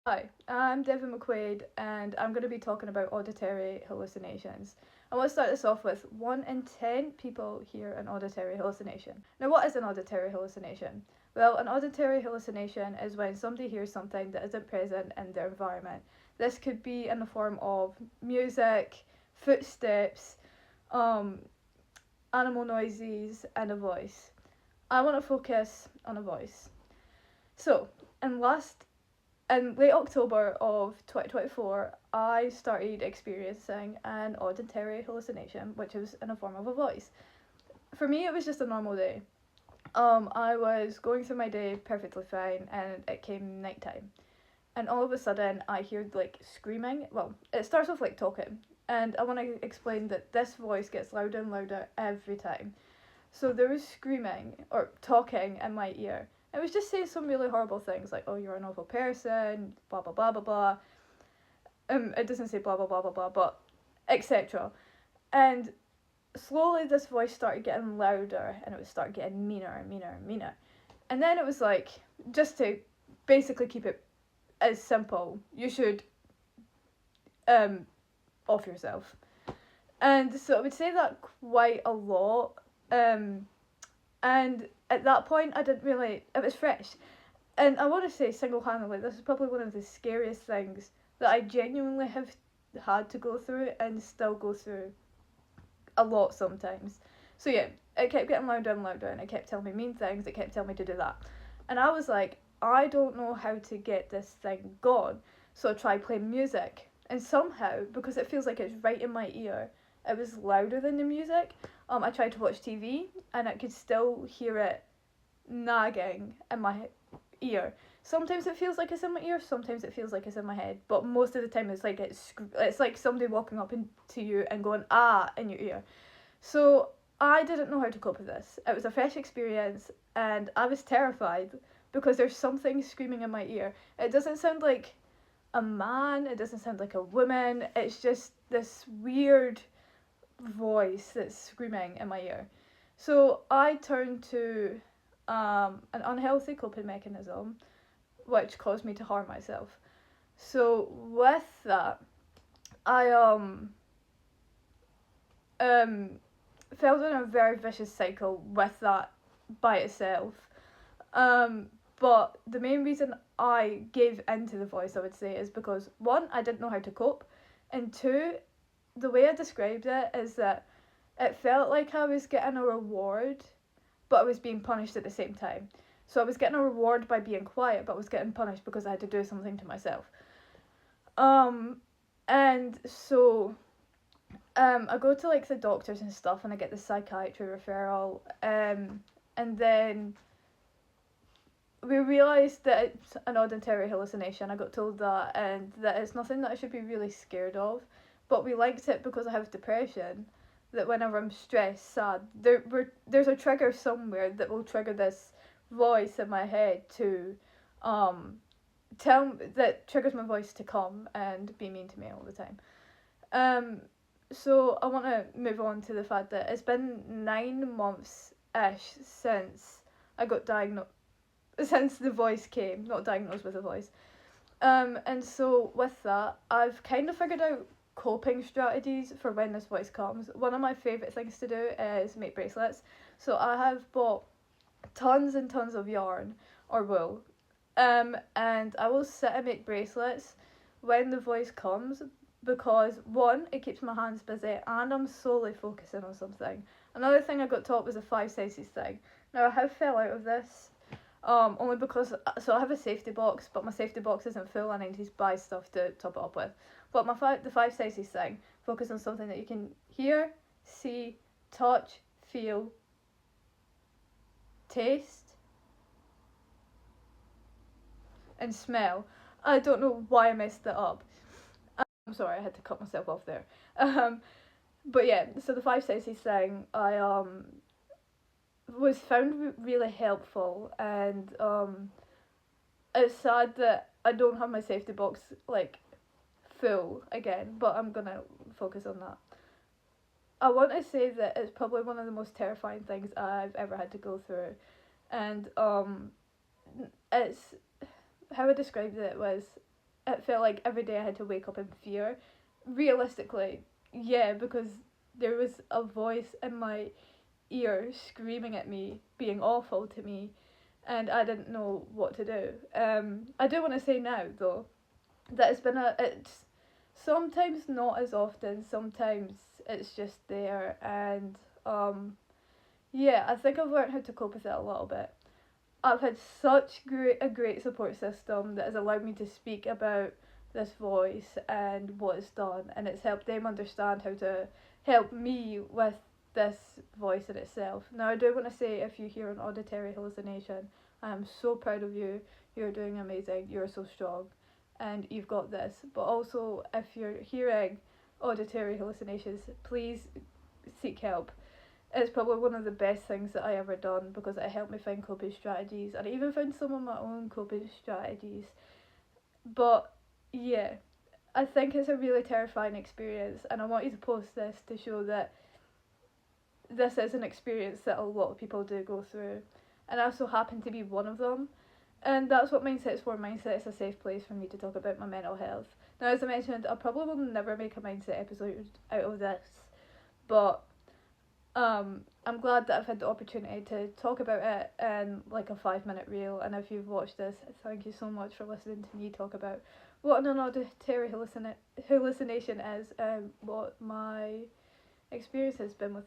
Hi, I'm Devyn McQuaid, and I'm going to be talking about auditory hallucinations. I want to start this off with 1 in 10 people hear an auditory hallucination. Now, what is an auditory hallucination? Well, an auditory hallucination is when somebody hears something that isn't present in their environment. This could be in the form of music, footsteps, um, animal noises, and a voice. I want to focus on a voice. So, in last in late October of 2024, I started experiencing an auditory hallucination, which was in the form of a voice. For me, it was just a normal day. I was going through my day perfectly fine, and it came nighttime. And all of a sudden, I hear like screaming. Well, it starts off like talking, and I want to explain that this voice gets louder and louder every time. So there was screaming or talking in my ear. It was just saying some really horrible things like, "Oh, you're an awful person," blah blah blah blah blah. It doesn't say blah blah blah blah blah, but etc. And slowly this voice started getting louder, and it would start getting meaner and meaner and meaner. And then it was like, just to basically keep it as simple, you should um off yourself. And so I would say that quite a lot. And at that point, I didn't really. It was fresh, and I want to say single handedly, this is probably one of the scariest things that I genuinely have had to go through and still go through a lot sometimes. So yeah, it kept getting louder and louder, and it kept telling me mean things. It kept telling me to do that, and I was like, I don't know how to get this thing gone. So I tried playing music, and somehow, because it feels like it's right in my ear, it was louder than the music. I tried to watch TV, and I could still hear it nagging in my ear. Sometimes it feels like it's in my ear, sometimes it feels like it's in my head, but most of the time it's like somebody walking up into you and going ah in your ear. So I didn't know how to cope with this. It was a fresh experience, and I was terrified because there's something screaming in my ear. It doesn't sound like a man, it doesn't sound like a woman, it's just this weird voice that's screaming in my ear. So I turned to an unhealthy coping mechanism, which caused me to harm myself. So with that, I um fell in a very vicious cycle with that by itself. Um, but the main reason I gave into the voice, I would say, is because one, I didn't know how to cope, and two, the way I described it is that it felt like I was getting a reward, but I was being punished at the same time. So I was getting a reward by being quiet, but I was getting punished because I had to do something to myself. Um, and so I go to like the doctors and stuff, and I get the psychiatry referral. And then we realised that it's an auditory hallucination. I got told that, and that it's nothing that I should be really scared of. But we liked it because I have depression. That whenever I'm stressed, sad, there's a trigger somewhere that will trigger this voice in my head to, um, that triggers my voice to come and be mean to me all the time. Um, so I want to move on to the fact that it's been 9 months ish since I got diagnosed, since the voice came, not diagnosed with a voice. And so with that, I've kind of figured out coping strategies for when this voice comes. One of my favourite things to do is make bracelets. So I have bought tons and tons of yarn or wool. And I will sit and make bracelets when the voice comes because one, it keeps my hands busy and I'm solely focusing on something. Another thing I got taught was a five senses thing. Now I have fell out of this only because so I have a safety box, but my safety box isn't full. I need to buy stuff to top it up with. But the five senses thing focus on something that you can hear, see, touch, feel, taste, and smell. I don't know why I messed that up. I'm sorry, I had to cut myself off there. Um, but yeah, so the five senses thing, I was found really helpful, and it's sad that I don't have my safety box like full again, but I'm gonna focus on that. I want to say that it's probably one of the most terrifying things I've ever had to go through, and it's how I described it was it felt like every day I had to wake up in fear. Realistically, yeah, because there was a voice in my ear screaming at me, being awful to me, and I didn't know what to do. I do want to say now though that it's sometimes not as often. Sometimes it's just there, and yeah, I think I've learned how to cope with it a little bit. I've had such a great support system that has allowed me to speak about this voice and what it's done, and it's helped them understand how to help me with this voice in itself. Now, I do want to say, if you hear an auditory hallucination, I am so proud of you. You're doing amazing. You're so strong, and you've got this. But also, if you're hearing auditory hallucinations, please seek help. It's probably one of the best things that I ever done because it helped me find coping strategies, and I even found some of my own coping strategies. But yeah, I think it's a really terrifying experience, and I want you to post this to show that this is an experience that a lot of people do go through, and I so happen to be one of them. And that's what Mindset's for. Mindset is a safe place for me to talk about my mental health. Now, as I mentioned, I probably will never make a mindset episode out of this, but I'm glad that I've had the opportunity to talk about it in like a 5 minute reel. And if you've watched this, thank you so much for listening to me talk about what an auditory hallucination is and what my experience has been with it.